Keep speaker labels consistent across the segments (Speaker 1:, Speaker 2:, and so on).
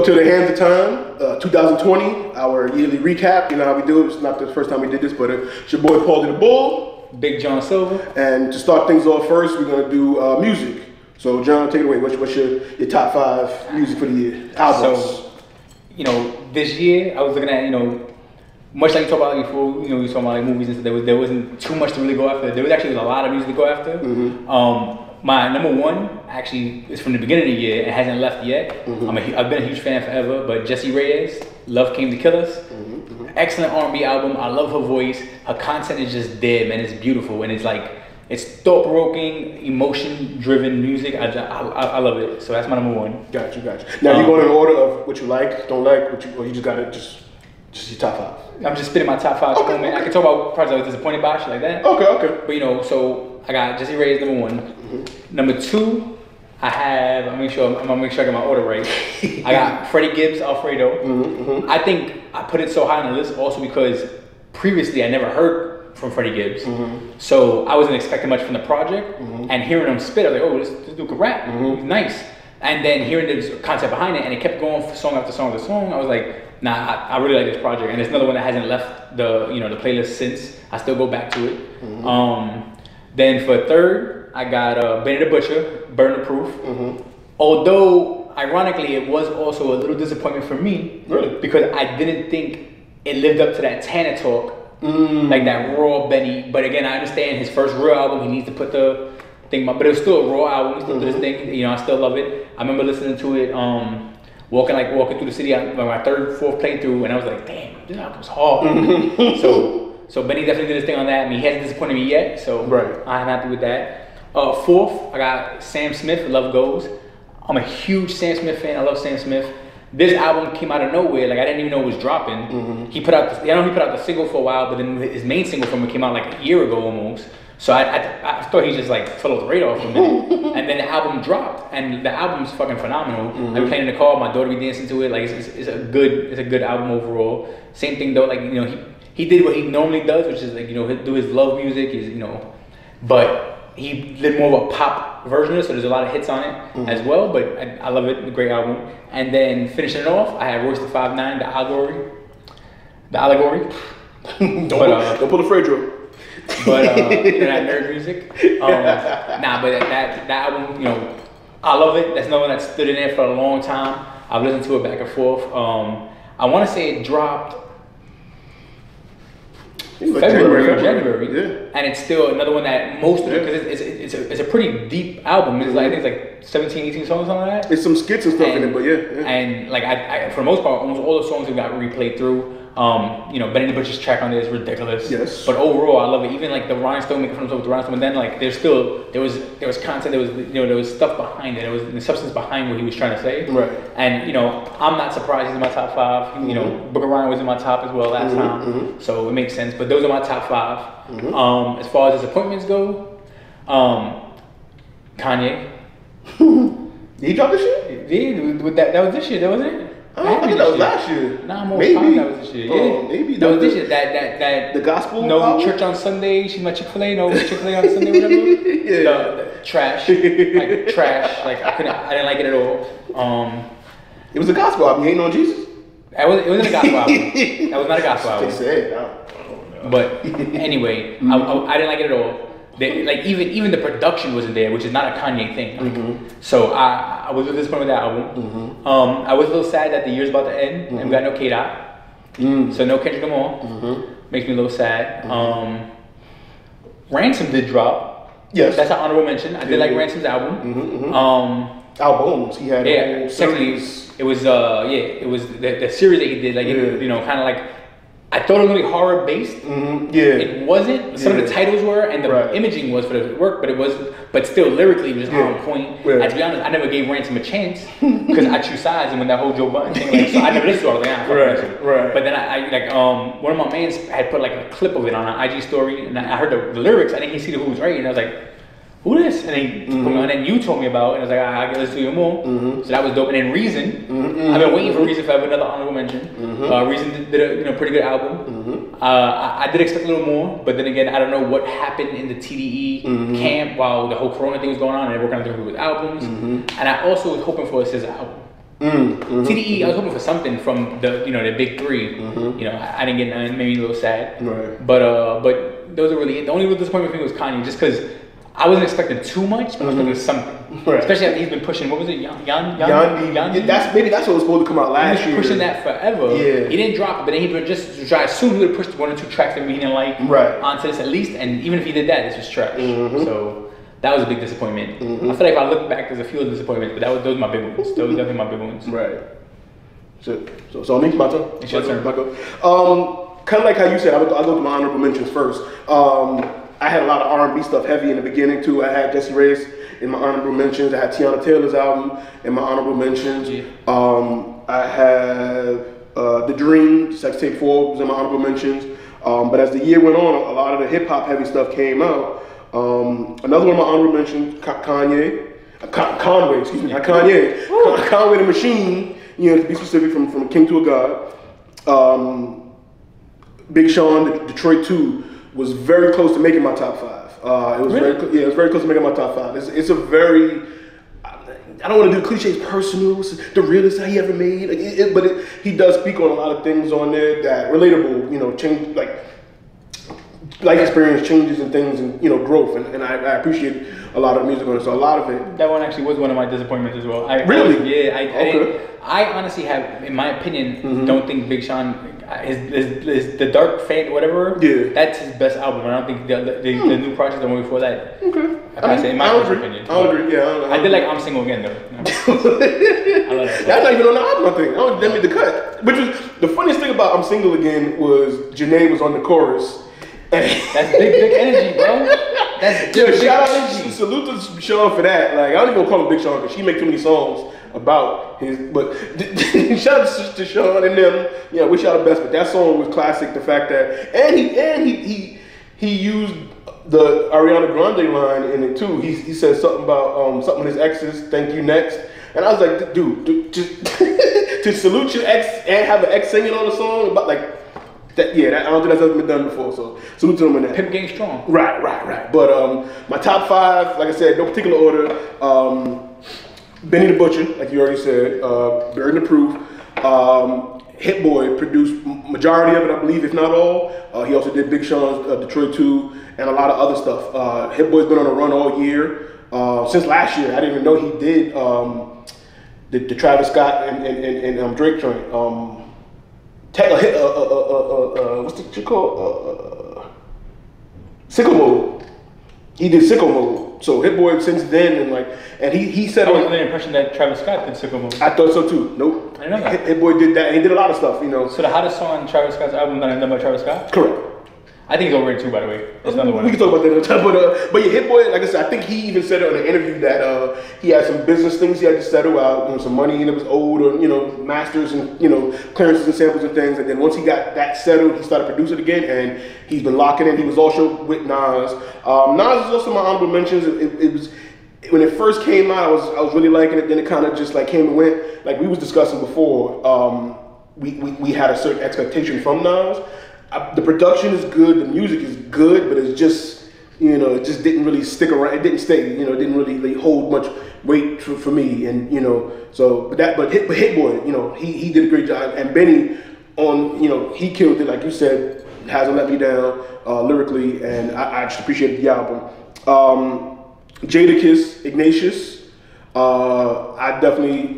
Speaker 1: to the hands of time, 2020, our yearly recap. You know how we do it. It's not the first time we did this, but it's your boy Paulie the Bull.
Speaker 2: Big John Silver.
Speaker 1: And to start things off first, we're going to do music. So John, take it away. What's your top 5 music for the year? Albums.
Speaker 2: So, you know, this year I was looking at, you know, much like you talked about before, you know, we were talking about like movies and stuff, there wasn't too much to really go after. There was actually a lot of music to go after. My number 1 actually is from the beginning of the year. It hasn't left yet. I've been a huge fan forever, but Jessie Reyez, Love Came to Kill Us. Excellent R&B album. I love her voice. Her content is just there, man. It's beautiful, and it's like, it's thought-provoking, emotion-driven music. I love it. So that's my number 1.
Speaker 1: Got you. Now you going in order of what you like, don't like, or you just got it just your top 5?
Speaker 2: I'm just spitting my top 5 at the moment. I can talk about projects I was disappointed by, shit like that.
Speaker 1: Okay.
Speaker 2: But you know, so I got Jessie Reyez number 1. Number 2, I have. I'm gonna make sure I get my order right. I got Freddie Gibbs, Alfredo. I think I put it so high on the list also because previously I never heard from Freddie Gibbs, so I wasn't expecting much from the project. And hearing him spit, I was like, oh, this dude can rap. He's nice. And then hearing the concept behind it, and it kept going for song after song after song. I was like, nah, I really like this project, and it's another one that hasn't left the the playlist since. I still go back to it. Then for 3rd, I got Benny the Butcher, Burn the Proof. Although ironically, it was also a little disappointment for me, because I didn't think it lived up to that Tana Talk, like that raw Benny. But again, I understand his first real album, he needs to put the thing, but it was still a raw album. He still did his thing. You know, I still love it. I remember listening to it, walking through the city on my 3rd, 4th playthrough, and I was like, damn, this album's hard. So Benny definitely did his thing on that. I mean, he hasn't disappointed me yet, so I'm happy with that. 4th, I got Sam Smith, Love Goes. I'm a huge Sam Smith fan. I love Sam Smith. This album came out of nowhere. Like, I didn't even know it was dropping. He put out the single for a while, but then his main single from it came out like a year ago almost. So I thought he just like fell off the radar for a minute. And then the album dropped, and the album's fucking phenomenal. I be playing in the car, my daughter be dancing to it. Like, it's a good album overall. Same thing though, like, you know, he did what he normally does, which is like, you know, he'll do his love music, but he did more of a pop version of it, so there's a lot of hits on it as well. But I love it, a great album. And then finishing it off, I have Royce the 5'9", The Allegory.
Speaker 1: Don't pull the Fredro.
Speaker 2: But that nerd music. But that album, you know, I love it. That's another one that stood in there for a long time. I've listened to it back and forth. I want to say it dropped February or January, and it's still another one that most of it, because it's a pretty deep album. It's like, I think it's like 17, 18 songs, something like that.
Speaker 1: There's some skits and stuff in it, but
Speaker 2: And like I for the most part, almost all the songs have got replayed through. You know, Benny the Butcher's track on there is ridiculous.
Speaker 1: Yes.
Speaker 2: But overall, I love it. Even like the Rhinestone, making fun of himself with the Rhinestone, and then like there was content, there was stuff behind it. There was the substance behind what he was trying to say.
Speaker 1: Right.
Speaker 2: And you know, I'm not surprised he's in my top 5. You know, Book of Ryan was in my top as well last time, so it makes sense. But those are my top 5. As far as disappointments go, Kanye.
Speaker 1: Did he drop this shit?
Speaker 2: Yeah, that was this year, wasn't it?
Speaker 1: I think that was last year.
Speaker 2: Nah, I'm almost positive that was this year. Yeah,
Speaker 1: maybe
Speaker 2: that was this year. That
Speaker 1: the gospel.
Speaker 2: No
Speaker 1: album?
Speaker 2: church on Sunday. She's my Chick-fil-A. No Chick-fil-A on Sunday. Whatever. The trash. Like trash. Like I didn't like it at all.
Speaker 1: It was a gospel album. You ain't on Jesus.
Speaker 2: It wasn't a gospel album. That was not a gospel album.
Speaker 1: They said. I don't know.
Speaker 2: But anyway, I didn't like it at all. Like even the production wasn't there, which is not a Kanye thing. Like, so I was disappointed with that album. I was a little sad that the year's about to end and we got no K-Dot. So no Kendrick Lamar. Makes me a little sad. Ransom did drop.
Speaker 1: Yes.
Speaker 2: That's an honorable mention. I did like Ransom's album.
Speaker 1: Albums. He had
Speaker 2: a series. It was it was the series that he did, like you know, kind of like, I thought it was gonna be horror based. It wasn't. Some of the titles were, and the imaging was for the work, but still lyrically it was on point. And to be honest, I never gave Ransom a chance because I choose sides, and when that whole Joe Budden thing, like, so I never listened to it. I was like, Ransom. But then I like one of my mans had put like a clip of it on an IG story, and I heard the lyrics. I didn't see who was right, and I was like, who this? And then you told me about it, and I was like, I gotta listen to you more. So that was dope. And then Reason, I've been waiting for Reason forever, another honorable mention. Reason did a pretty good album. I did expect a little more, but then again, I don't know what happened in the TDE camp while the whole Corona thing was going on, and they're working on different with albums. And I also was hoping for a SZA album. TDE, I was hoping for something from the big three. I didn't get none. Made me a little sad.
Speaker 1: Right.
Speaker 2: But those are really it. The only real disappointment for me was Kanye, just because I wasn't expecting too much, but I was expecting something.
Speaker 1: Right.
Speaker 2: Especially after he's been pushing. What was it? Yandi.
Speaker 1: Maybe that's what was supposed to come out last year.
Speaker 2: He was pushing that forever.
Speaker 1: Yeah.
Speaker 2: He didn't drop it, but then he would just try. Soon he would have pushed 1 or 2 tracks that he didn't like onto this at least. And even if he did that, this was trash. So that was a big disappointment. I feel like if I look back, there's a few other disappointments, but those are my big ones. Those are definitely my big ones.
Speaker 1: Right. So me, my turn.
Speaker 2: It's your turn.
Speaker 1: Kind of like how you said, I'll go to my honorable mentions first. I had a lot of R&B stuff heavy in the beginning too. I had Jessie Reyez in my honorable mentions. I had Tiana Taylor's album in my honorable mentions. I have The Dream, Sex Tape 4 was in my honorable mentions. But as the year went on, a lot of the hip hop heavy stuff came out. Another one of my honorable mentions, Conway, not Kanye. Conway the Machine, to be specific, from King to a God. Big Sean, Detroit 2 was very close to making my top 5. It was it was very close to making my top 5. It's a very, I don't want to do the cliches personal, it's the realest he ever made. But he does speak on a lot of things on there that relatable, change, like life experience changes and things, and growth, and I appreciate a lot of the music on it. So a lot of it.
Speaker 2: That one actually was one of my disappointments as well. I honestly have, in my opinion, don't think Big Sean is the Dark Fate, whatever. Yeah, that's his best album. I don't think the new project, the one before that. Okay, in my opinion. I would agree. Yeah, I did like I'm Single Again though. I love that. That's not even on the album, I think. They made the cut. Which was the funniest thing about I'm Single Again was Janae was on the chorus. That's big energy, bro. That's big
Speaker 1: shout
Speaker 2: energy.
Speaker 1: out, salute to Sean for that. Like, I don't even call him Big Sean because she make too many songs about his. But shout out to Sean and them. Yeah, wish y'all the best. But that song was classic. The fact that he used the Ariana Grande line in it too. He said something about something with his exes. Thank you next. And I was like, dude, just to salute your ex and have an ex singing on a song about like. I don't think that's ever been done before, so salute to them in that.
Speaker 2: Pimp Game strong.
Speaker 1: Right. But my top 5, like I said, no particular order. Benny the Butcher, like you already said, Burden of Proof. Hit Boy produced majority of it, I believe, if not all. He also did Big Sean's Detroit 2 and a lot of other stuff. Hit Boy's been on a run all year. Since last year, I didn't even know he did the Travis Scott and Drake joint. What's the shit called? Sicko Mode. He did Sicko Mode. So Hit Boy since then and he said.
Speaker 2: I was under the impression that Travis Scott did Sicko Mode.
Speaker 1: I thought so too. Nope.
Speaker 2: I didn't know that.
Speaker 1: Hit Boy did that. And he did a lot of stuff,
Speaker 2: So the hottest song on Travis Scott's album done by Travis Scott?
Speaker 1: Correct.
Speaker 2: I think he's overrated too, by the way. That's another one.
Speaker 1: We can talk about that another time. But yeah, Hit Boy, like I said, I think he even said it in an interview that he had some business things he had to settle out, some money that was owed, or masters and clearances and samples and things. And then once he got that settled, he started producing again, and he's been locking in. He was also with Nas. Nas is also my honorable mentions. It was. When it first came out, I was really liking it. Then it kind of just like came and went. Like we was discussing before, we had a certain expectation from Nas. The production is good, the music is good, but it's just, it just didn't really stick around. It didn't stay, it didn't really hold much weight for me. And but Hit Boy, he did a great job. And Benny he killed it, like you said, hasn't let me down lyrically, and I just appreciated the album. Jadakiss, Ignatius, I definitely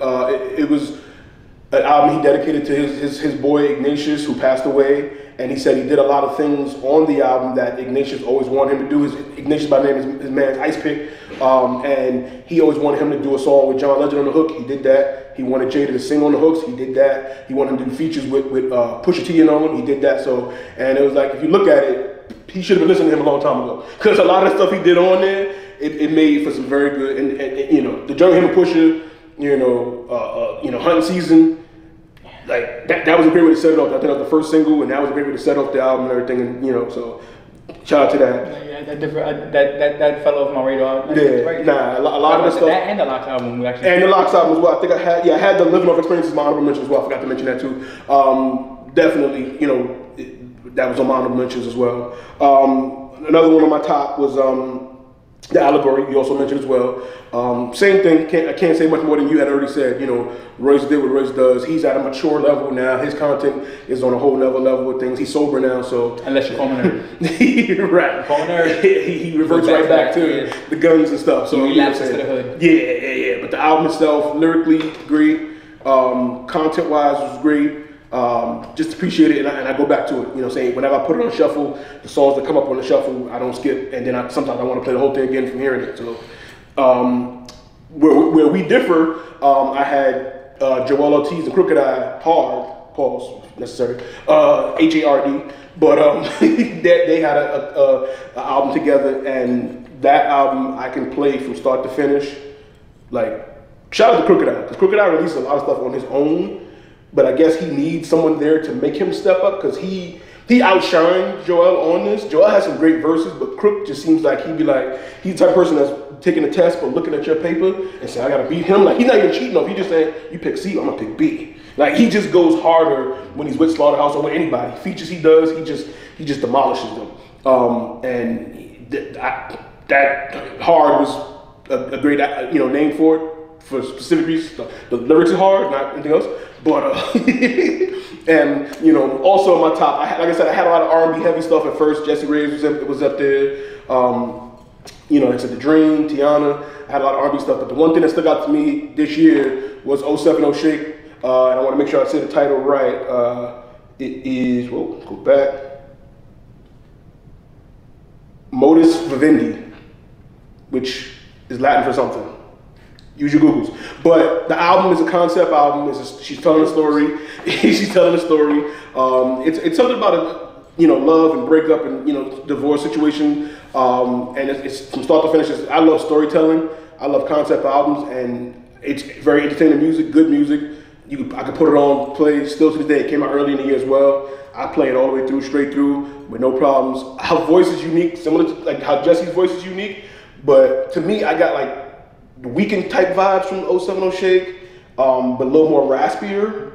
Speaker 1: it was an album he dedicated to his boy Ignatius, who passed away. And he said he did a lot of things on the album that Ignatius always wanted him to do. Ignatius by name is his man's Ice Pick. And he always wanted him to do a song with John Legend on the hook. He did that. He wanted Jada to sing on the hooks. He did that. He wanted him to do features with Pusha T and on. He did that. So, and it was like, if you look at it, he should have been listening to him a long time ago. Because a lot of the stuff he did on there, it made for some very good, and the journey him and Pusha, hunting season. Like that was a great way to set it off. I think that was the first single, and that was a great way to set off the album and everything. And so shout out to that.
Speaker 2: Yeah, that fell off my radar.
Speaker 1: A lot of the stuff.
Speaker 2: That and the Lox album, we actually.
Speaker 1: And the Lox album as well. I think I had the Living Off Experience as my honorable mention as well. I forgot to mention that too. Definitely, that was on my honorable mentions as well. Another one on my top was The Allegory, you also mentioned as well. Same thing, I can't say much more than you had already said. You know, Royce did what Royce does. He's at a mature level now. His content is on a whole nother level with things. He's sober now, so.
Speaker 2: Unless you call him a nerd.
Speaker 1: Right.
Speaker 2: Call him a nerd.
Speaker 1: He reverts right back to the guns and stuff. So
Speaker 2: he relapses to the hood.
Speaker 1: Yeah. But the album itself, lyrically, great. Content-wise, was great. Just appreciate it, and I go back to it. You know, saying whenever I put it on shuffle, the songs that come up on the shuffle, I don't skip, and then sometimes I want to play the whole thing again from hearing it. So, where we differ, I had Joell Ortiz and Crooked I hard pause necessary HARD, but they had a album together, and that album I can play from start to finish. Like, shout out to Crooked I, because Crooked I released a lot of stuff on his own. But I guess he needs someone there to make him step up, because he outshined Joel on this. Joel has some great verses, but Crook just seems like he's the type of person that's taking a test but looking at your paper and saying, I gotta beat him. Like, he's not even cheating off. He's just saying, you pick C, I'm gonna pick B. Like, he just goes harder when he's with Slaughterhouse or with anybody. Features he does, he just demolishes them. And that hard was a great name for it. For specific reasons, the lyrics are hard, not anything else. But and also in my top, like I said, I had a lot of R&B heavy stuff at first. Jessie Reyez was up there. Like I said, The Dream, Tiana. I had a lot of R&B stuff. But the one thing that stuck out to me this year was 070 Shake, and I want to make sure I say the title right. It is go back. Modus Vivendi, which is Latin for something. Use your Googles. But the album is a concept album. She's telling a story. She's telling a story. It's something about love and breakup and divorce situation. And it's from start to finish. I love storytelling. I love concept albums, and it's very entertaining music, good music. I could put it on, play still to this day. It came out early in the year as well. I play it all the way through, straight through, with no problems. Her voice is unique, similar to like how Jesse's voice is unique. But to me, I got like the Weeknd type vibes from 070 Shake, but a little more raspier.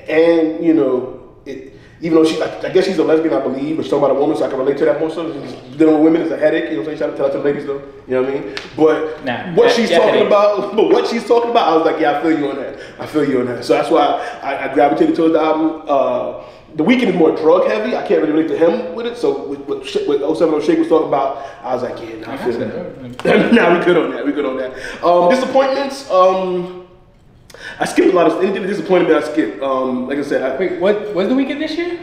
Speaker 1: And even though I guess she's a lesbian, I believe, but she's talking about a woman, so I can relate to that more so. Dealing with women is a headache, you know what I'm saying? Shout out to the ladies though, you know what I mean? But what she's talking about, I was like, yeah, I feel you on that. So that's why I gravitated towards the album. The Weeknd is more drug heavy. I can't really relate to him with it. So with 070 Shake was talking about, I was like, yeah, nah, I feel that. Nah, we good on that. Disappointments. I skipped a lot of anything that disappointed me. I skipped. Like I said,
Speaker 2: wait, what was The Weeknd this year?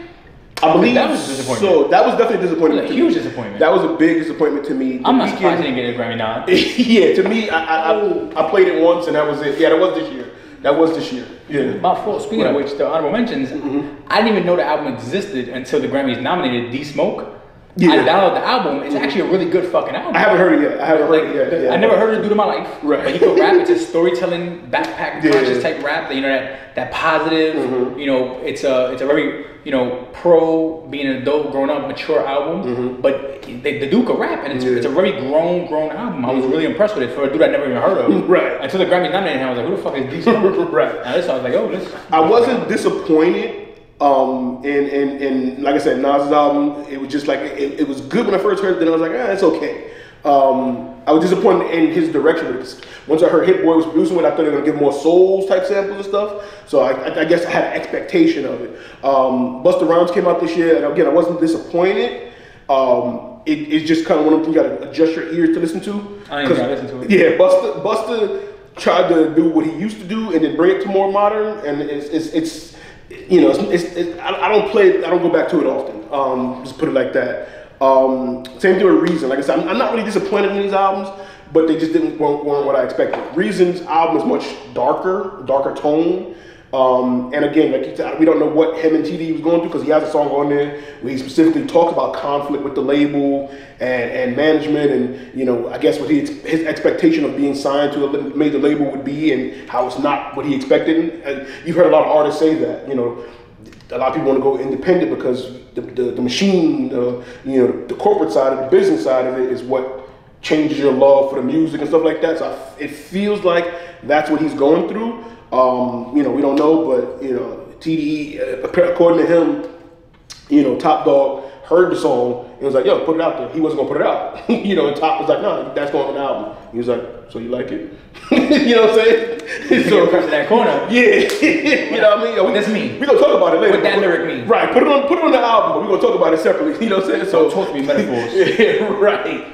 Speaker 1: I believe
Speaker 2: that was a disappointment.
Speaker 1: So that was definitely a disappointment.
Speaker 2: That was a huge disappointment.
Speaker 1: That was a big disappointment to me.
Speaker 2: I'm not surprised he didn't get a Grammy nod.
Speaker 1: Yeah, to me, I played it once and that was it. Yeah, that was this year. Yeah.
Speaker 2: My fault. Speaking of which, the honorable mentions, I didn't even know the album existed until the Grammys nominated D Smoke. Yeah. I downloaded the album. It's actually a really good fucking album.
Speaker 1: I haven't heard it yet.
Speaker 2: Yeah. I never heard a dude in my life.
Speaker 1: Right.
Speaker 2: But he could rap. It's a storytelling, backpack conscious type rap. That positive. It's a very pro being an adult, grown up, mature album. But the dude could rap, and it's a very grown album. I was really impressed with it for a dude I never even heard of.
Speaker 1: Right.
Speaker 2: Until the Grammy nominated him, I was like, who the fuck is D Smoke?
Speaker 1: Right.
Speaker 2: Now this, I was like, oh, this.
Speaker 1: I wasn't disappointed. And like I said, Nas's album, it was just like it was good when I first heard it. Then I was like, it's okay. I was disappointed in his direction with this. Once I heard Hit Boy was producing it, I thought they were gonna give more souls type samples and stuff. So I guess I had an expectation of it. Busta Rhymes came out this year, and again, I wasn't disappointed. It's just kind of one of them you gotta adjust your ears to listen to.
Speaker 2: I ain't gotta listen to it.
Speaker 1: Yeah, Busta tried to do what he used to do and then bring it to more modern, and I don't go back to it often. Just put it like that. Same thing with Reason. Like I said, I'm not really disappointed in these albums, but they just weren't what I expected. Reason's album is much darker tone. And again, like you said, we don't know what him and TD was going through, because he has a song on there where he specifically talks about conflict with the label and management, and I guess what his expectation of being signed to a major label would be, and how it's not what he expected. And you've heard a lot of artists say that. A lot of people want to go independent because the machine, the corporate side of the business side of it is what changes your love for the music and stuff like that. So it feels like that's what he's going through. We don't know, but TDE, according to him, Top Dog heard the song and was like, yo, put it out there. He wasn't gonna put it out. You know, and Top was like, no, that's going on the album. He was like, so you like it? You know what I'm saying?
Speaker 2: So to that corner.
Speaker 1: Yeah. You know what I mean?
Speaker 2: What does this mean?
Speaker 1: We're gonna talk about it later.
Speaker 2: What that lyric mean?
Speaker 1: Right, put it on the album, but we're gonna talk about it separately. You know what I'm saying? So
Speaker 2: Don't talk to me metaphors.
Speaker 1: Yeah, right.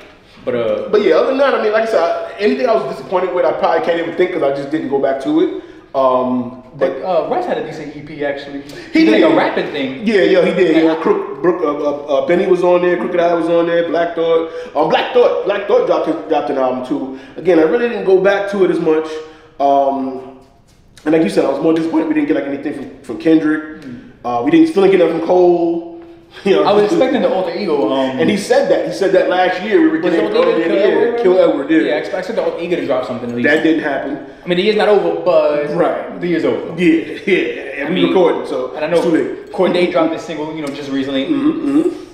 Speaker 2: But
Speaker 1: yeah, other than that, I mean, like I said, anything I was disappointed with, I probably can't even think because I just didn't go back to it. But
Speaker 2: Russ had a decent EP actually.
Speaker 1: He did
Speaker 2: like a rapping thing.
Speaker 1: Yeah, he did. Yeah, Benny was on there, Crooked Eye was on there, Black Thought. Black Thought dropped an album too. Again, I really didn't go back to it as much. And like you said, I was more disappointed we didn't get like anything from Kendrick. We still didn't get nothing from Cole. You know,
Speaker 2: I was expecting the Alter Ego.
Speaker 1: And he said that last year. We were getting earlier in the year. Kill Edward.
Speaker 2: Yeah, I expected the Alter Ego to drop something at least.
Speaker 1: That didn't happen.
Speaker 2: I mean, the year's not over, but
Speaker 1: right,
Speaker 2: the year's over.
Speaker 1: Yeah. And we recording, so
Speaker 2: and I know Cordae dropped this single, just recently.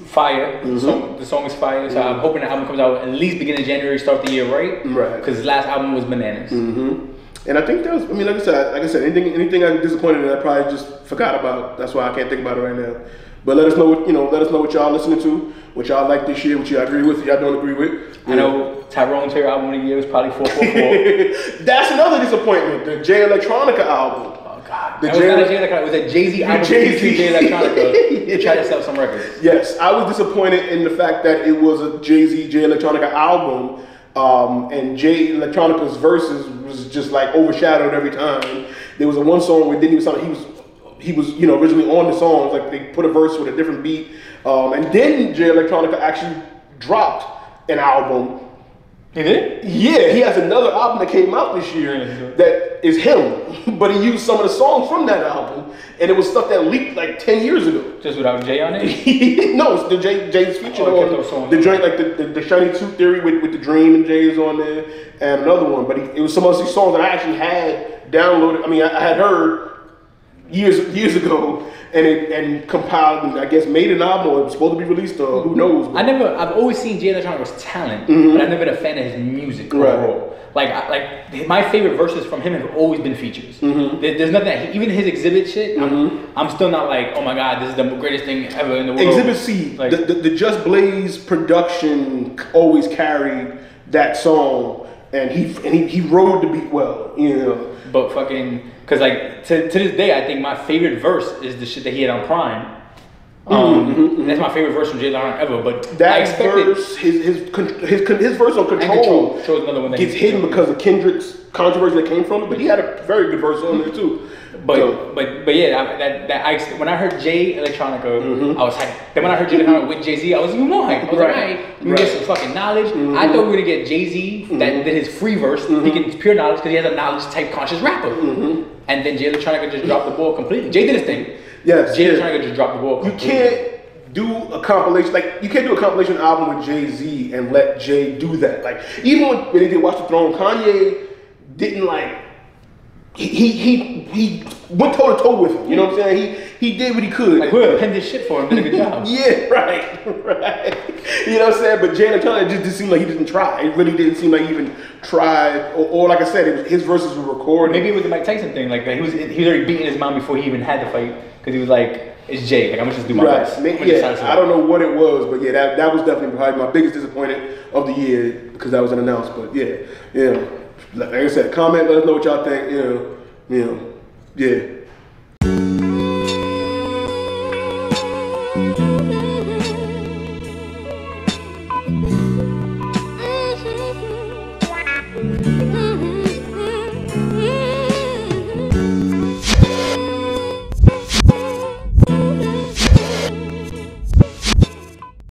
Speaker 2: Fire. The song is fire. So I'm hoping the album comes out at least beginning of January, start the year right. Because his last album was bananas.
Speaker 1: And I think that was. I mean, like I said, anything I was disappointed in, I probably just forgot about. That's why I can't think about it right now. But let us know what y'all listening to, what y'all like this year, what y'all agree with, what y'all don't agree with.
Speaker 2: I know Tyrone's favorite album of the year was probably 444.
Speaker 1: That's another disappointment. The Jay Electronica album.
Speaker 2: Oh God, that was not a Jay Electronica. It was a Jay-Z album. Jay Electronica to try to sell some records.
Speaker 1: Yes, I was disappointed in the fact that it was a Jay Electronica album, and Jay Electronica's verses was just like overshadowed every time. There was one song where didn't even sound he was originally on the songs, like they put a verse with a different beat, and then Jay Electronica actually dropped an album.
Speaker 2: He did?
Speaker 1: Yeah, he has another album that came out this year that is him, but he used some of the songs from that album, and it was stuff that leaked like 10 years ago.
Speaker 2: Just without Jay on it?
Speaker 1: No, it's the Jay's featured on the joint, like the Shiny Tooth Theory with the Dream and Jay is on there, and another one, but it was some of these songs that I actually had downloaded. I mean, I had heard years ago, and compiled and I guess made an album, or it was supposed to be released, or who knows.
Speaker 2: I've always seen Jay Electronica's talent, but I've never been a fan of his music overall. Like my favorite verses from him have always been features. There's nothing that even his Exhibit shit, I'm still not like, oh my God, this is the greatest thing ever in the world.
Speaker 1: Exhibit C, like, the Just Blaze production always carried that song, and he rode the beat well,
Speaker 2: But fucking, cause like to this day, I think my favorite verse is the shit that he had on Prime. That's my favorite verse from Jay Electronica ever. But
Speaker 1: that verse, his verse on Control
Speaker 2: shows another one that
Speaker 1: gets hidden because of Kendrick's controversy that came from it. But he had a very good verse on there too.
Speaker 2: But yeah, when I heard Jay Electronica, I was hyped. Then when I heard Jay Electronica with Jay-Z, I was even more hyped. I was like, alright, we get some fucking knowledge. I thought we were gonna get Jay-Z that did his free verse. He gets pure knowledge because he has a knowledge type conscious rapper. And then Jay Electronica just dropped the ball completely. Jay did his thing.
Speaker 1: Yes,
Speaker 2: Jay Electronica just dropped the ball completely.
Speaker 1: You can't do a compilation, you can't do a compilation album with Jay-Z and let Jay do that. Like, even when they did Watch the Throne, Kanye didn't he went toe to toe with him. You know what I'm saying? He did what he could.
Speaker 2: Like, whoever penned this shit for him did a good job.
Speaker 1: Yeah, right. You know what I'm saying? But Jay Electronica just didn't seem like he didn't try. It really didn't seem like he even tried. Or like I said, his verses were recorded.
Speaker 2: Maybe it was the Mike Tyson thing. Like, he was already beating his mom before he even had the fight. Because he was like, it's Jay. Like, I'm gonna just do my best.
Speaker 1: I don't know what it was, but yeah, that was definitely probably my biggest disappointment of the year because that was unannounced. But yeah. Like I said, comment, let us know what y'all think. Yeah.